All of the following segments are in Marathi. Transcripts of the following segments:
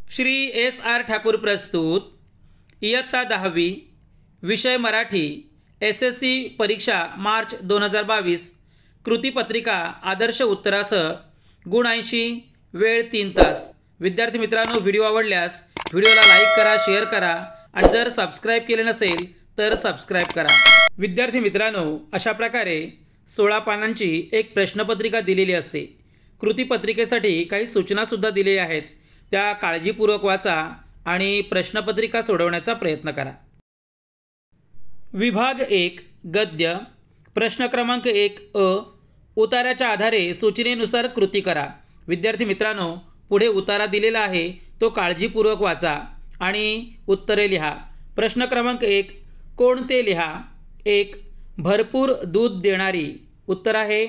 श्री एस आर ठाकूर प्रस्तुत इयत्ता 10वी विषय मराठी SSC परीक्षा मार्च 2022 कृतीपत्रिका आदर्श उत्तरासह गुण 80 वेळ 3 तास। विद्यार्थी मित्रांनो, व्हिडिओ आवडल्यास व्हिडिओला लाईक करा, शेअर करा आणि जर सबस्क्राईब केले नसेल तर सबस्क्राईब करा। विद्यार्थी मित्रांनो, अशा प्रकारे 16 पानांची एक प्रश्नपत्रिका दिलेली असते। कृतीपत्रिकेसाठी काही सूचना सुद्धा दिलेल्या आहेत, त्या काळजीपूर्वक वाचा आणि प्रश्नपत्रिका सोडवण्याचा प्रयत्न करा। विभाग 1 गद्य प्रश्न क्रमांक 1 अ उताऱ्याच्या आधारे सूचनेनुसार कृती करा। विद्यार्थी मित्रांनो, पुढे उतारा दिलेला आहे, तो काळजीपूर्वक वाचा आणि उत्तरे लिहा। प्रश्न क्रमांक 1 कोणते लिहा। 1 भरपूर दूध देणारी, उत्तर आहे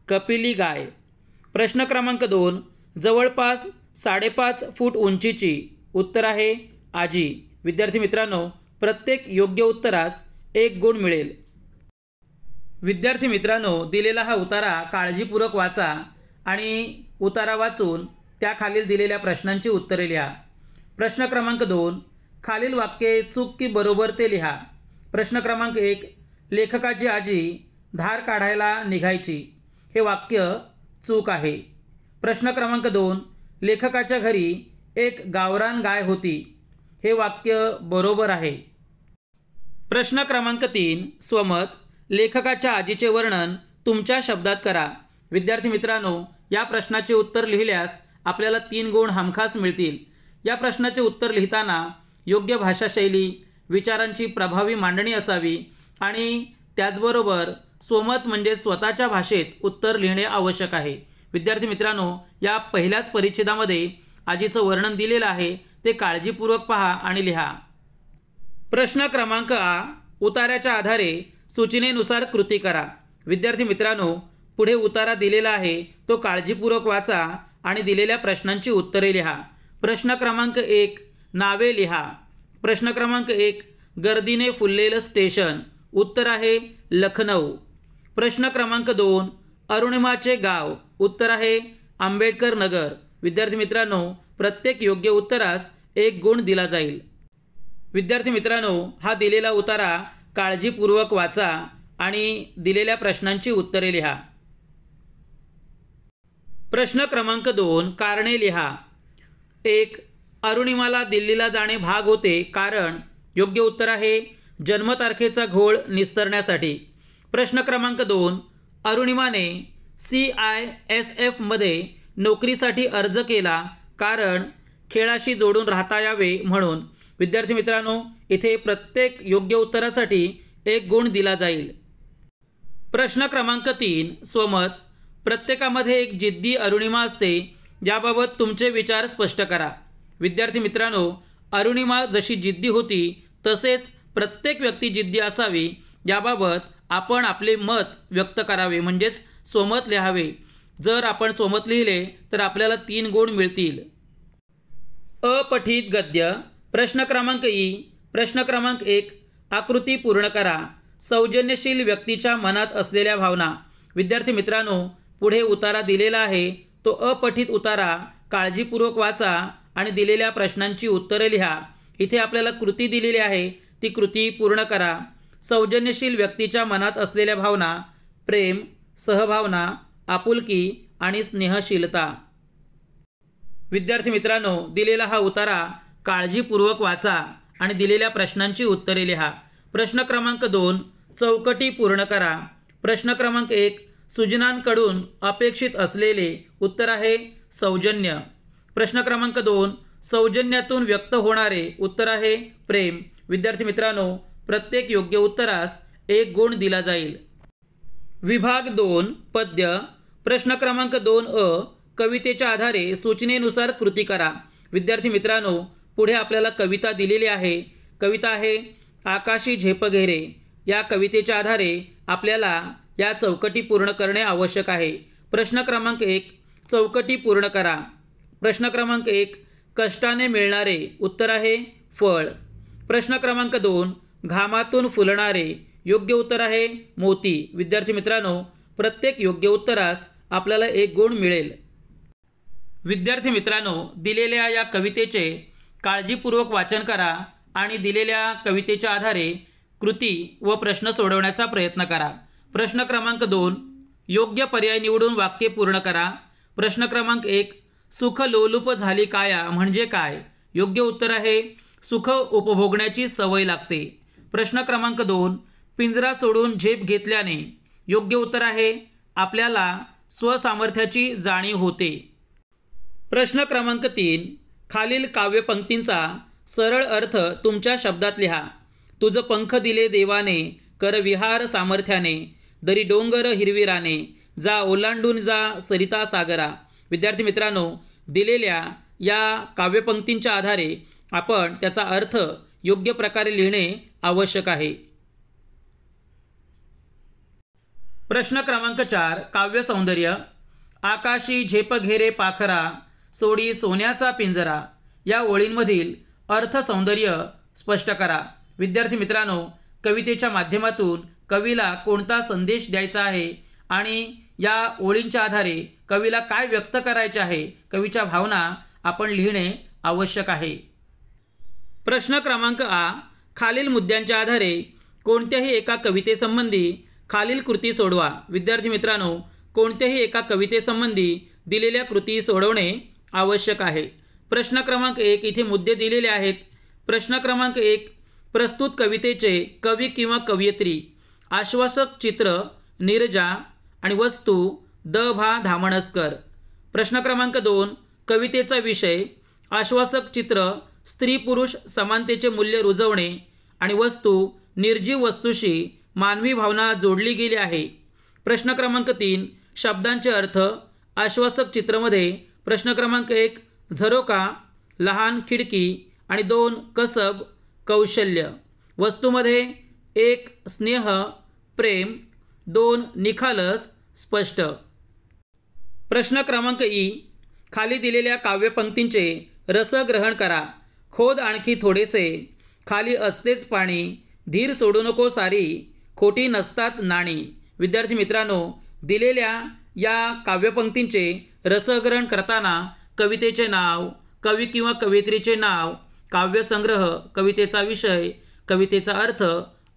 कपिली गाय। प्रश्न क्रमांक 2 जवळपास 5.5 फूट उंचीची, उत्तर आहे आजी। विद्यार्थी मित्रांनो, प्रत्येक योग्य उत्तरास 1 गुण मिळेल। विद्यार्थी मित्रांनो, दिलेला हा उतारा काळजीपूर्वक वाचा आणि उतारा वाचून त्याखालील दिलेल्या प्रश्नांची उत्तरे लिहा। प्रश्न क्रमांक 2 खालील वाक्ये चूक की बरोबर ते लिहा। प्रश्न क्रमांक 1 लेखकाची आजी धार काढायला निघायची, हे वाक्य चूक आहे। प्रश्न क्रमांक 2 लेखकाच्या घरी एक गावरान गाय होती, हे वाक्य बरोबर आहे। प्रश्न क्रमांक 3 स्वमत लेखकाच्या आजीचे वर्णन तुमच्या शब्दात करा। विद्यार्थी मित्रांनो, या प्रश्नाचे उत्तर लिहिल्यास आपल्याला 3 गुण हमखास मिळतील। या प्रश्नाचे उत्तर लिहिताना योग्य भाषाशैली, विचारांची प्रभावी मांडणी असावी आणि त्याचबरोबर स्वमत म्हणजे स्वतःच्या भाषेत उत्तर लिहिणे आवश्यक आहे। विद्यार्थी मित्रांनो, या पहिल्याच परिच्छेदामध्ये आजीचं वर्णन दिलेलं आहे, ते काळजीपूर्वक पहा आणि लिहा। प्रश्न क्रमांक आ उताऱ्याच्या आधारे सूचनेनुसार कृती करा। विद्यार्थी मित्रांनो, पुढे उतारा दिलेला आहे, तो काळजीपूर्वक वाचा आणि दिलेल्या प्रश्नांची उत्तरे लिहा। प्रश्न क्रमांक 1 नावे लिहा। प्रश्न क्रमांक 1 गर्दीने फुललेलं स्टेशन, उत्तर आहे लखनौ। प्रश्न क्रमांक 2 अरुणिमाचे गाव, उत्तर आहे आंबेडकर नगर। विद्यार्थी मित्रांनो, प्रत्येक योग्य उत्तरास 1 गुण दिला जाईल। विद्यार्थी मित्रांनो, हा दिलेला उतारा काळजीपूर्वक वाचा आणि दिलेल्या प्रश्नांची उत्तरे लिहा। प्रश्न क्रमांक 2 कारणे लिहा। 1 अरुणिमाला दिल्लीला जाणे भाग होते कारण, योग्य उत्तर आहे जन्मतारखेचा घोळ निस्तरण्यासाठी। प्रश्न क्रमांक 2 अरुणिमाने CISF मध्ये नोकरीसाठी अर्ज केला कारण खेळाशी जोडून राहता यावे म्हणून। विद्यार्थी मित्रांनो, इथे प्रत्येक योग्य उत्तरासाठी 1 गुण दिला जाईल। प्रश्न क्रमांक 3 स्वमत प्रत्येकामध्ये एक जिद्दी अरुणिमा असते, याबाबत तुमचे विचार स्पष्ट करा। विद्यार्थी मित्रांनो, अरुणिमा जशी जिद्दी होती तसेच प्रत्येक व्यक्ती जिद्दी असावी, याबाबत आपण आपले मत व्यक्त करावे, म्हणजेच स्वमत लिहावे। जर आपण स्वमत लिहिले तर आपल्याला 3 गुण मिळतील। अपठित गद्य प्रश्न क्रमांक ई प्रश्न क्रमांक 1 आकृती पूर्ण करा। सौजन्यशील व्यक्तीच्या मनात असलेल्या भावना। विद्यार्थी मित्रांनो, पुढे उतारा दिलेला आहे, तो अपठित उतारा काळजीपूर्वक वाचा आणि दिलेल्या प्रश्नांची उत्तरे लिहा। इथे आपल्याला कृती दिलेली आहे, ती कृती पूर्ण करा। सौजन्यशील व्यक्तीच्या मनात असलेल्या भावना प्रेम, सहभावना, आपुलकी आणि स्नेहशीलता। विद्यार्थी मित्रांनो, दिलेला हा उतारा काळजीपूर्वक वाचा आणि दिलेल्या प्रश्नांची उत्तरे लिहा। प्रश्न क्रमांक 2 चौकटी पूर्ण करा। प्रश्न क्रमांक 1 सुजनांकडून अपेक्षित असलेले, उत्तर आहे सौजन्य। प्रश्न क्रमांक 2 सौजन्यातून व्यक्त होणारे, उत्तर आहे प्रेम। विद्यार्थी मित्रांनो, प्रत्येक योग्य उत्तरास 1 गुण दिला जाईल। विभाग 2 पद्य प्रश्न क्रमांक 2 अ कवितेच्या आधारे सूचनेनुसार कृती करा। विद्यार्थी मित्रांनो, पुढे आपल्याला कविता दिलेली आहे, कविता आहे आकाशी झेप घेरे। या कवितेच्या आधारे आपल्याला या चौकटी पूर्ण करणे आवश्यक आहे। प्रश्न क्रमांक 1 चौकटी पूर्ण करा। प्रश्न क्रमांक 1 कष्टाने मिळणारे, उत्तर आहे फळ। प्रश्न क्रमांक 2 घामातून फुलणारे, योग्य उत्तर आहे मोती। विद्यार्थी मित्रांनो, प्रत्येक योग्य उत्तरास आपल्याला 1 गुण मिळेल। विद्यार्थी मित्रांनो, दिलेल्या या कवितेचे काळजीपूर्वक वाचन करा आणि दिलेल्या कवितेच्या आधारे कृती व प्रश्न सोडवण्याचा प्रयत्न करा. प्रश्न क्रमांक 2, योग्य पर्याय निवडून वाक्य पूर्ण करा. प्रश्न क्रमांक 1, सुख लोलुप झाली काया म्हणजे काय? योग्य उत्तर आहे सुख उपभोगण्याची सवय लागते. प्रश्न क्रमांक 2, पिंजरा सोडून झेप घेतल्याने. योग्य उत्तर आहे आपल्याला स्वसामर्थ्याची जाणीव होते. प्रश्न क्रमांक 3, खालील काव्यपंक्तींचा सरळ अर्थ तुमच्या शब्दात लिहा. तुझ पंख दिले देवाने, कर विहार सामर्थ्याने, दरी डोंगर हिरविराने, जा ओलांडून जा सरिता सागरा. विद्यार्थी मित्रांनो, दिलेल्या या काव्यपंक्तींच्या आधारे आपण त्याचा अर्थ योग्य प्रकारे लिहिणे आवश्यक आहे. प्रश्न क्रमांक 4, काव्य सौंदर्य. आकाशी झेप घेरे पाखरा, सोडी सोन्याचा पिंजरा. या ओळींमधील अर्थ सौंदर्य स्पष्ट करा. विद्यार्थी मित्रांनो, कवितेच्या माध्यमातून कवीला कोणता संदेश द्यायचा आहे आणि या ओळींच्या आधारे कवीला काय व्यक्त करायचे आहे, कवीच्या भावना आपण लिहिणे आवश्यक आहे. प्रश्न क्रमांक आ, खालील मुद्द्यांच्या आधारे कोणत्याही एका कवितेसंबंधी खालील कृती सोडवा. विद्यार्थी मित्रांनो, कोणत्याही एका कवितेसंबंधी दिलेल्या कृती सोडवणे आवश्यक आहे. प्रश्न क्रमांक 1, इथे मुद्दे दिलेले आहेत. प्रश्न क्रमांक 1, प्रस्तुत कवितेचे कवी किंवा कवयित्री. आश्वासक चित्र नीरजा आणि वस्तू द भा धामणसकर. प्रश्न क्रमांक 2, कवितेचा विषय. आश्वासक चित्र स्त्री पुरुष समानतेचे मूल्य रुजवणे आणि वस्तू निर्जीव वस्तूशी मानवी भावना जोडली गेली आहे. प्रश्न क्रमांक 3, शब्दांचे अर्थ. आश्वासक चित्रमध्ये प्रश्न क्रमांक 1, झरोका लहान खिडकी आणि 2 कसब कौशल्य. वस्तूमध्ये 1 स्नेह प्रेम, 2 निखालस स्पष्ट. प्रश्न क्रमांक ई, खाली दिलेल्या काव्यपंक्तींचे रसग्रहण करा. खोद आणखी थोडेसे, खाली असतेच पाणी, धीर सोडू नको सारी, खोटी नसतात नाणी. विद्यार्थी मित्रांनो, दिलेल्या या काव्यपंक्तींचे रसग्रहण करताना कवितेचे नाव, कवी किंवा कवयित्रीचे नाव, काव्यसंग्रह, कवितेचा विषय, कवितेचा अर्थ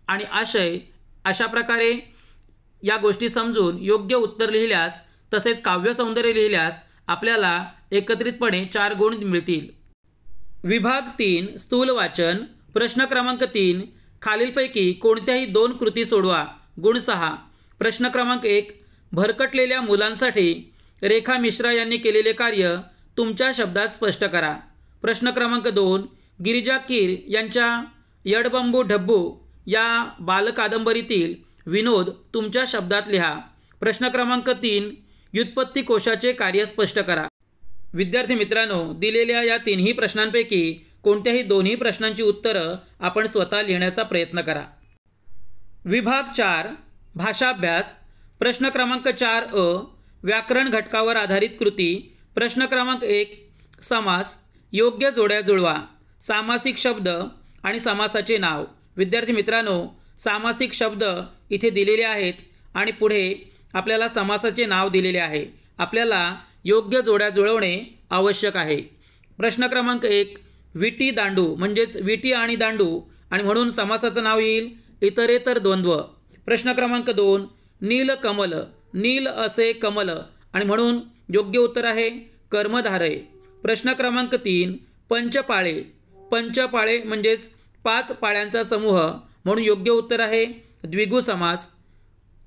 आणि आशय अशा प्रकारे या गोष्टी समजून योग्य उत्तर लिहिल्यास तसेच काव्यसौंदर्य लिहिल्यास आपल्याला एकत्रितपणे 4 गुण मिळतील. विभाग 3, स्थूल वाचन. प्रश्न क्रमांक 3, खालीलपैकी कोणत्याही 2 कृती सोडवा. गुण 6. प्रश्न क्रमांक 1, भरकटलेल्या मुलांसाठी रेखा मिश्रा यांनी केलेले कार्य तुमच्या शब्दात स्पष्ट करा. प्रश्न क्रमांक 2, गिरिजा कीर यांच्या यडबंबू ढब्बू या बालकादंबरीतील विनोद तुमच्या शब्दात लिहा. प्रश्न क्रमांक 3, व्युत्पत्ती कोशाचे कार्य स्पष्ट करा. विद्यार्थी मित्रांनो, दिलेल्या या 3ही प्रश्नांपैकी कोणत्याही 2ही प्रश्नांची उत्तरं आपण स्वतः लिहिण्याचा प्रयत्न करा. विभाग 4, भाषाभ्यास. प्रश्न क्रमांक 4 अ, व्याकरण घटकावर आधारित कृती. प्रश्न क्रमांक 1, समास. योग्य जोड्या जुळवा. सामासिक शब्द आणि समासाचे नाव. विद्यार्थी मित्रांनो, सामासिक शब्द इथे दिलेले आहेत आणि पुढे आपल्याला समासाचे नाव दिलेले आहे. आपल्याला योग्य जोड्या जुळवणे आवश्यक आहे. प्रश्न क्रमांक 1, विटी दांडू म्हणजेच विटी आणि दांडू आणि म्हणून समासाचं नाव येईल इतरेतर द्वंद्व. प्रश्न क्रमांक 2, नील कमल, नील असे कमल आणि म्हणून योग्य उत्तर आहे कर्मधारय. प्रश्न क्रमांक 3, पंचपाळे, पंचपाळे म्हणजेच 5 पाळ्यांचा समूह म्हणून योग्य उत्तर आहे द्विगु समास.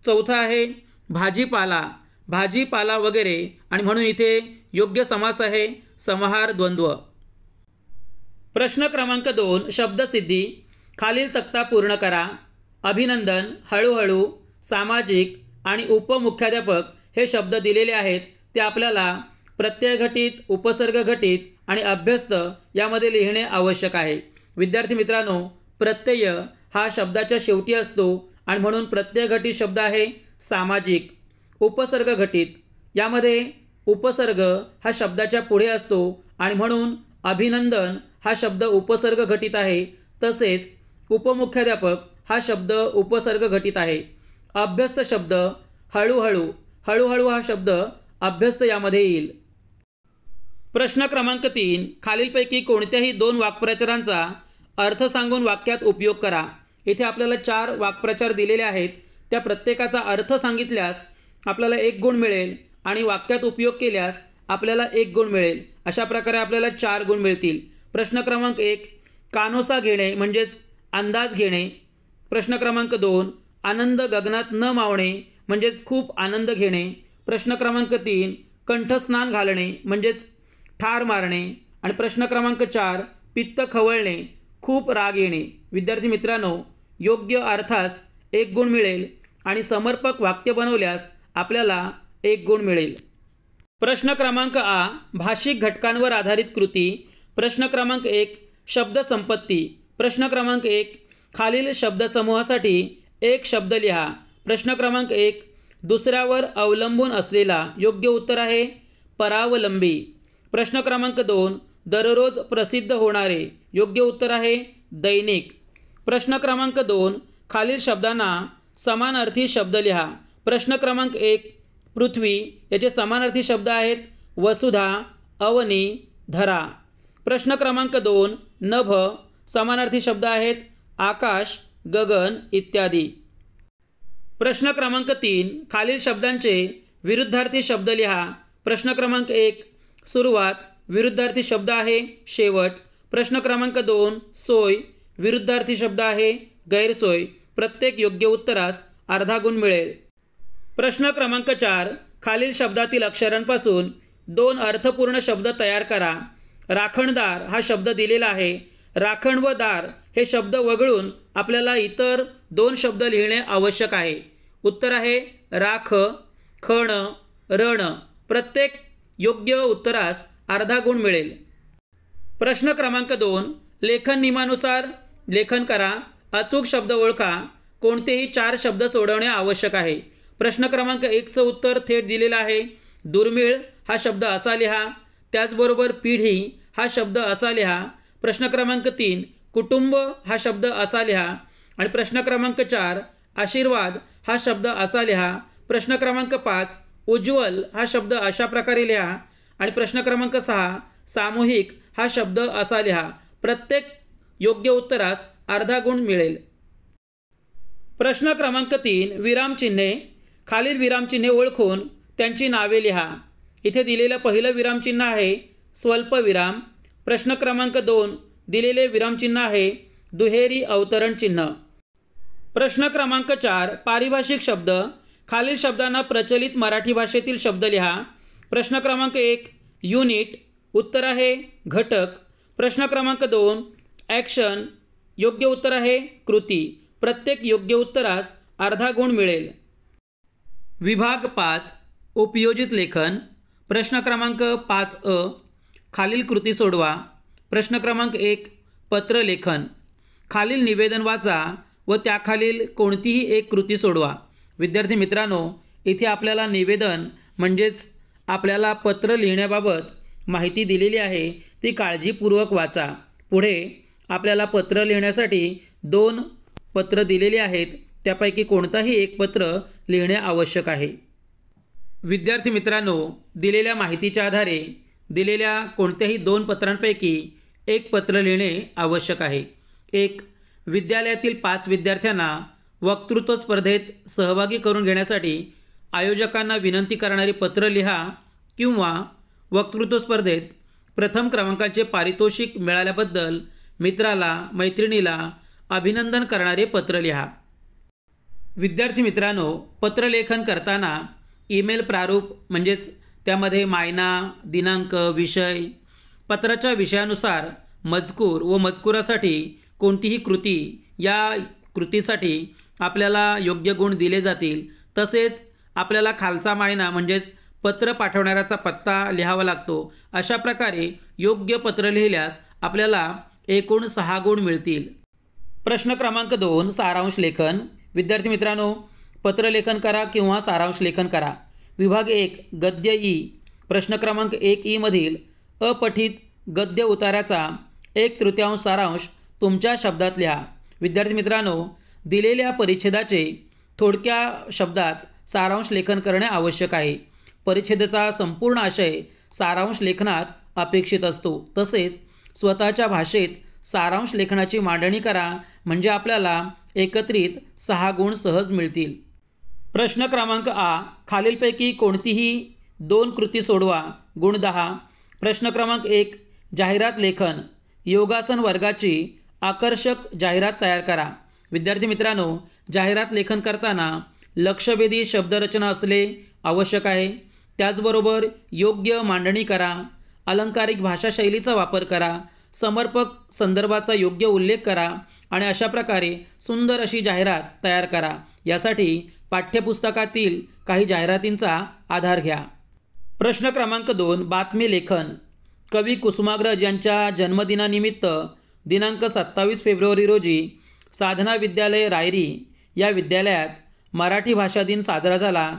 चौथा आहे भाजीपाला, भाजीपाला वगैरे आणि म्हणून इथे योग्य समास आहे समाहार द्वंद्व. प्रश्न क्रमांक 2, शब्दसिद्धी. खालील तक्ता पूर्ण करा. अभिनंदन, हळूहळू, सामाजिक आणि उपमुख्याध्यापक हे शब्द दिलेले आहेत. ते आपल्याला प्रत्ययघटित, उपसर्गघटित आणि अभ्यस्त यामध्ये लिहिणे आवश्यक आहे. विद्यार्थी मित्रांनो, प्रत्यय हा शब्दाच्या शेवटी असतो आणि म्हणून प्रत्ययघटित शब्द आहे सामाजिक. उपसर्ग घटित, यामध्ये उपसर्ग हा शब्दाच्या पुढे असतो आणि म्हणून अभिनंदन हा शब्द उपसर्ग घटित आहे. तसेच उपमुख्याध्यापक हा शब्द उपसर्ग घटित आहे. अभ्यस्त शब्द हळूहळू, हळूहळू हा शब्द अभ्यस्त यामध्ये येईल. प्रश्न क्रमांक 3, खालीलपैकी कोणत्याही 2 वाक्प्रचारांचा अर्थ सांगून वाक्यात उपयोग करा. इथे आपल्याला 4 वाक्प्रचार दिलेले आहेत. त्या प्रत्येकाचा अर्थ सांगितल्यास आपल्याला 1 गुण मिळेल आणि वाक्यात उपयोग केल्यास आपल्याला 1 गुण मिळेल. अशा प्रकारे आपल्याला 4 गुण मिळतील. प्रश्न क्रमांक 1, कानोसा घेणे म्हणजेच अंदाज घेणे. प्रश्न क्रमांक 2, आनंद गगनात न मावणे म्हणजेच खूप आनंद घेणे. प्रश्न क्रमांक 3, कंठस्नान घालणे म्हणजेच ठार मारणे. आणि प्रश्न क्रमांक 4, पित्त खवळणे, खूप राग येणे. विद्यार्थी मित्रांनो, योग्य अर्थास 1 गुण मिळेल आणि समर्पक वाक्य बनवल्यास आपल्याला 1 गुण मिळेल. प्रश्न क्रमांक आ, भाषिक घटकांवर आधारित कृती. प्रश्न क्रमांक 1, शब्दसंपत्ती. प्रश्न क्रमांक 1, खालील शब्दसमूहासाठी 1 शब्द लिहा. प्रश्न क्रमांक 1, दुसऱ्यावर अवलंबून असलेला. योग्य उत्तर आहे परावलंबी. प्रश्न क्रमांक 2, दररोज प्रसिद्ध होणारे. योग्य उत्तर आहे दैनिक. प्रश्न क्रमांक 2, खालील शब्दांना समानार्थी शब्द लिहा. प्रश्न क्रमांक 1, पृथ्वी याचे समानार्थी शब्द आहेत वसुधा, अवनी, धरा. प्रश्न क्रमांक 2, नभ समानार्थी शब्द आहेत आकाश, गगन इत्यादी. प्रश्न क्रमांक 3, खालील शब्दांचे विरुद्धार्थी शब्द लिहा. प्रश्न क्रमांक 1, सुरुवात विरुद्धार्थी शब्द आहे शेवट. प्रश्न क्रमांक 2, सोय विरुद्धार्थी शब्द आहे गैरसोय. प्रत्येक योग्य उत्तरास अर्धा गुण मिळेल. प्रश्न क्रमांक 4, खालील शब्दातील अक्षरांपासून 2 अर्थपूर्ण शब्द तयार करा. राखणदार हा शब्द दिलेला आहे. राखण व दार हे शब्द वगळून आपल्याला इतर 2 शब्द लिहिणे आवश्यक आहे. उत्तर आहे राख, खण, रण. प्रत्येक योग्य उत्तरास अर्धा गुण मिळेल. प्रश्न क्रमांक 2, लेखन नियमानुसार लेखन करा. अचूक शब्द ओळखा. कोणतेही 4 शब्द सोडवणे आवश्यक आहे. प्रश्न क्रमांक 1चं उत्तर थेट दिलेलं आहे. दुर्मिळ हा शब्द असा लिहा. त्याचबरोबर पिढी हा शब्द असा लिहा. प्रश्न क्रमांक 3, कुटुंब हा शब्द असा लिहा. आणि प्रश्न क्रमांक 4, आशीर्वाद हा शब्द असा लिहा. प्रश्न क्रमांक 5, उज्ज्वल हा शब्द अशा प्रकारे लिहा. आणि प्रश्न क्रमांक 6, सामूहिक हा शब्द असा लिहा. प्रत्येक योग्य उत्तरास अर्धा गुण मिळेल. प्रश्न क्रमांक 3, विरामचिन्हे. खालील विरामचिन्हे ओळखून त्यांची नावे लिहा. इथे दिलेलं पहिलं विरामचिन्ह आहे स्वल्पविराम. प्रश्न क्रमांक 2, दिलेले विरामचिन्ह आहे दुहेरी अवतरण चिन्ह. प्रश्न क्रमांक 4, पारिभाषिक शब्द. खालील शब्दांना प्रचलित मराठी भाषेतील शब्द लिहा. प्रश्न क्रमांक 1, युनिट. उत्तर आहे घटक. प्रश्न क्रमांक 2, ॲक्शन. योग्य उत्तर आहे कृती. प्रत्येक योग्य उत्तरास अर्धा गुण मिळेल. विभाग 5, उपयोजित लेखन. प्रश्न क्रमांक 5 खालील कृती सोडवा. प्रश्न क्रमांक 1, पत्रलेखन. खालील निवेदन वाचा व त्याखालील कोणतीही एक कृती सोडवा. विद्यार्थी मित्रांनो, इथे आपल्याला निवेदन म्हणजेच आपल्याला पत्र लिहिण्याबाबत माहिती दिलेली आहे, ती काळजीपूर्वक वाचा. पुढे आपल्याला पत्र लिहिण्यासाठी 2 पत्र दिलेली आहेत. त्यापैकी कोणताही एक पत्र लिहिणे आवश्यक आहे. विद्यार्थी मित्रांनो, दिलेल्या माहितीच्या आधारे दिलेल्या कोणत्याही 2 पत्रांपैकी एक पत्र लिहिणे आवश्यक आहे. 1, विद्यालयातील 5 विद्यार्थ्यांना वक्तृत्व स्पर्धेत सहभागी करून घेण्यासाठी आयोजकांना विनंती करणारे पत्र लिहा. किंवा वक्तृत्व स्पर्धेत प्रथम क्रमांकाचे पारितोषिक मिळाल्याबद्दल मित्राला मैत्रिणीला अभिनंदन करणारे पत्र लिहा. विद्यार्थी मित्रांनो, पत्रलेखन करताना ईमेल प्रारूप म्हणजेच त्यामध्ये मायना, दिनांक, विषय, पत्राच्या विषयानुसार मजकूर व मजकुरासाठी कोणतीही कृती, या कृतीसाठी आपल्याला योग्य गुण दिले जातील. तसेच आपल्याला खालचा मायना म्हणजेच पत्र पाठवणाऱ्याचा पत्ता लिहावा लागतो. अशा प्रकारे योग्य पत्र लिहिल्यास आपल्याला एकूण 6 गुण मिळतील. प्रश्न क्रमांक 2, सारांश लेखन. विद्यार्थी मित्रांनो, पत्रलेखन करा किंवा सारांश लेखन करा. विभाग 1, गद्य ई. प्रश्न क्रमांक 1 मधील अपठित गद्य उताऱ्याचा 1/3 सारांश तुमच्या शब्दात लिहा. विद्यार्थी मित्रांनो, दिलेल्या परिच्छेदाचे थोडक्या शब्दात सारांश लेखन करणे आवश्यक आहे. परिच्छेदाचा संपूर्ण आशय सारांश लेखनात अपेक्षित असतो। तसेच स्वतःच्या भाषेत सारांश लेखनाची मांडणी करा, म्हणजे आपल्याला एकत्रित 6 गुण सहज मिळतील। प्रश्न क्रमांक आ, खालीलपैकी कोणतीही 2 कृती सोडवा। गुण 10। प्रश्न क्रमांक 1, जाहिरात लेखन। योगासन वर्गाची आकर्षक जाहिरात तयार करा। विद्यार्थी मित्रांनो, जाहिरात लेखन करताना लक्षवेधी शब्दरचना असणे आवश्यक आहे। त्याचबरोबर योग्य मांडणी करा, अलंकारिक भाषाशैलीचा वापर करा, समर्पक संदर्भाचा योग्य उल्लेख करा आणि अशा प्रकारे सुंदर अशी जाहिरात तयार करा। यासाठी पाठ्यपुस्तकातील काही जाहिरातींचा आधार घ्या। प्रश्न क्रमांक 2, बातमी लेखन। कवी कुसुमाग्रज यांच्या जन्मदिनानिमित्त दिनांक 27 फेब्रुवारी रोजी साधना विद्यालय रायरी या विद्यालयात मराठी भाषा दिन साजरा झाला।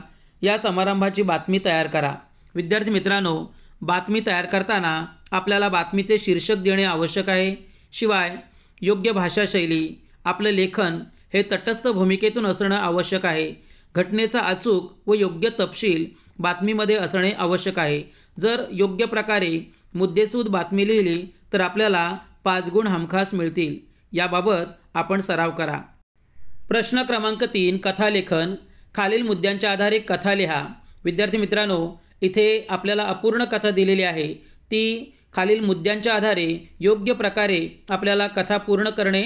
या समारंभाची बातमी तयार करा। विद्यार्थी मित्रांनो, बातमी तयार करताना आपल्याला बातमीचे शीर्षक देणे आवश्यक आहे। शिवाय योग्य भाषाशैली, आपलं लेखन हे तटस्थ भूमिकेतून असणं आवश्यक आहे। घटनेचा अचूक व योग्य तपशील बातमीमध्ये असणे आवश्यक आहे। जर योग्य प्रकारे मुद्देसूद बातमी लिहिली तर आपल्याला 5 गुण हमखास मिळतील। याबाबत आपण सराव करा। प्रश्न क्रमांक 3, कथालेखन। खालील मुद्द्यांच्या आधारे कथा लिहा। विद्यार्थी मित्रांनो, इथे आपल्याला अपूर्ण कथा दिलेली आहे। ती खालील मुद्द्यांच्या आधारे योग्य प्रकारे आपल्याला कथा पूर्ण करणे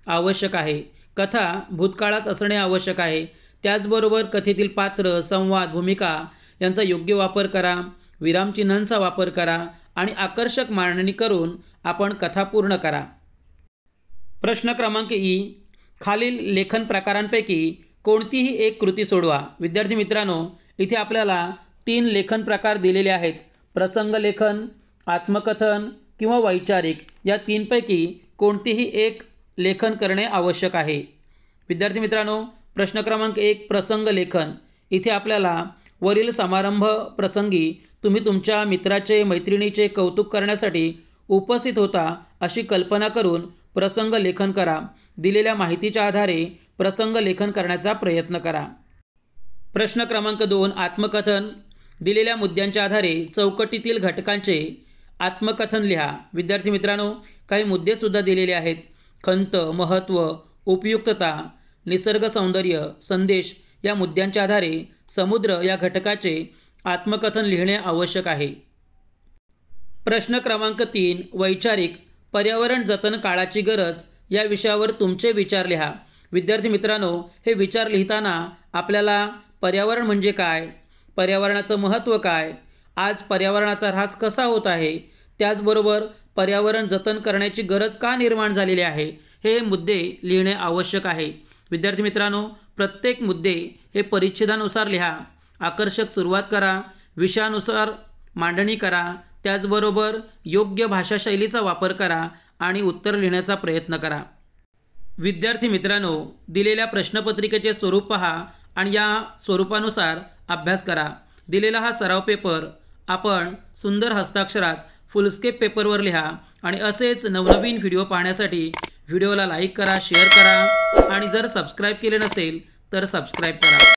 आवश्यक आहे। कथा भूतकाळात असणे आवश्यक आहे। त्याचबरोबर कथेतील पात्र, संवाद, भूमिका यांचा योग्य वापर करा, विरामचिन्हांचा वापर करा आणि आकर्षक मांडणी करून आपण कथा पूर्ण करा। प्रश्न क्रमांक ई, खालील लेखन प्रकारांपैकी कोणतीही एक कृती सोडवा। विद्यार्थी मित्रांनो, इथे आपल्याला 3 लेखन प्रकार दिलेले आहेत। प्रसंग लेखन, आत्मकथन किंवा वैचारिक। या 3 पैकी कोणतीही एक लेखन करणे आवश्यक आहे। विद्यार्थी मित्रांनो, प्रश्न क्रमांक 1, प्रसंग लेखन। इथे आपल्याला वरील समारंभ प्रसंगी तुम्ही तुमच्या मित्राचे, मैत्रिणीचे कौतुक करण्यासाठी उपस्थित होता अशी कल्पना करून प्रसंग लेखन करा। दिलेल्या माहितीच्या आधारे प्रसंग लेखन करण्याचा प्रयत्न करा। प्रश्न क्रमांक 2, आत्मकथन। दिलेल्या मुद्द्यांच्या आधारे चौकटीतील घटकांचे आत्मकथन लिहा। विद्यार्थी मित्रांनो, काही मुद्देसुद्धा दिलेले आहेत। खंत, महत्त्व, उपयुक्तता, निसर्ग सौंदर्य, संदेश या मुद्द्यांच्या आधारे समुद्र या घटकाचे आत्मकथन लिहिणे आवश्यक आहे। प्रश्न क्रमांक 3, वैचारिक। पर्यावरण जतन काळाची गरज या विषयावर तुमचे विचार लिहा। विद्यार्थी मित्रांनो, हे विचार लिहिताना आपल्याला पर्यावरण म्हणजे काय, पर्यावरणाचं महत्त्व काय, आज पर्यावरणाचा ऱ्हास कसा होत आहे, त्याचबरोबर पर्यावरण जतन करण्याची गरज का निर्माण झालेली आहे, हे मुद्दे लिहिणे आवश्यक आहे। विद्यार्थी मित्रांनो, प्रत्येक मुद्दे हे परिच्छेदानुसार लिहा, आकर्षक सुरुवात करा, विषयानुसार मांडणी करा, त्याचबरोबर योग्य भाषाशैलीचा वापर करा आणि उत्तर लिहिण्याचा प्रयत्न करा। विद्यार्थी मित्रांनो, दिलेल्या प्रश्नपत्रिकेचे स्वरूप पहा आणि या स्वरूपानुसार अभ्यास करा। दिलेला हा सराव पेपर आपण सुंदर हस्ताक्षरात फुलस्केप पेपरवर लिहा आणि असेच नवनवीन व्हिडिओ पाहण्यासाठी व्हिडिओला लाईक करा, शेअर करा आणि जर सबस्क्राईब केले नसेल तर सबस्क्राईब करा।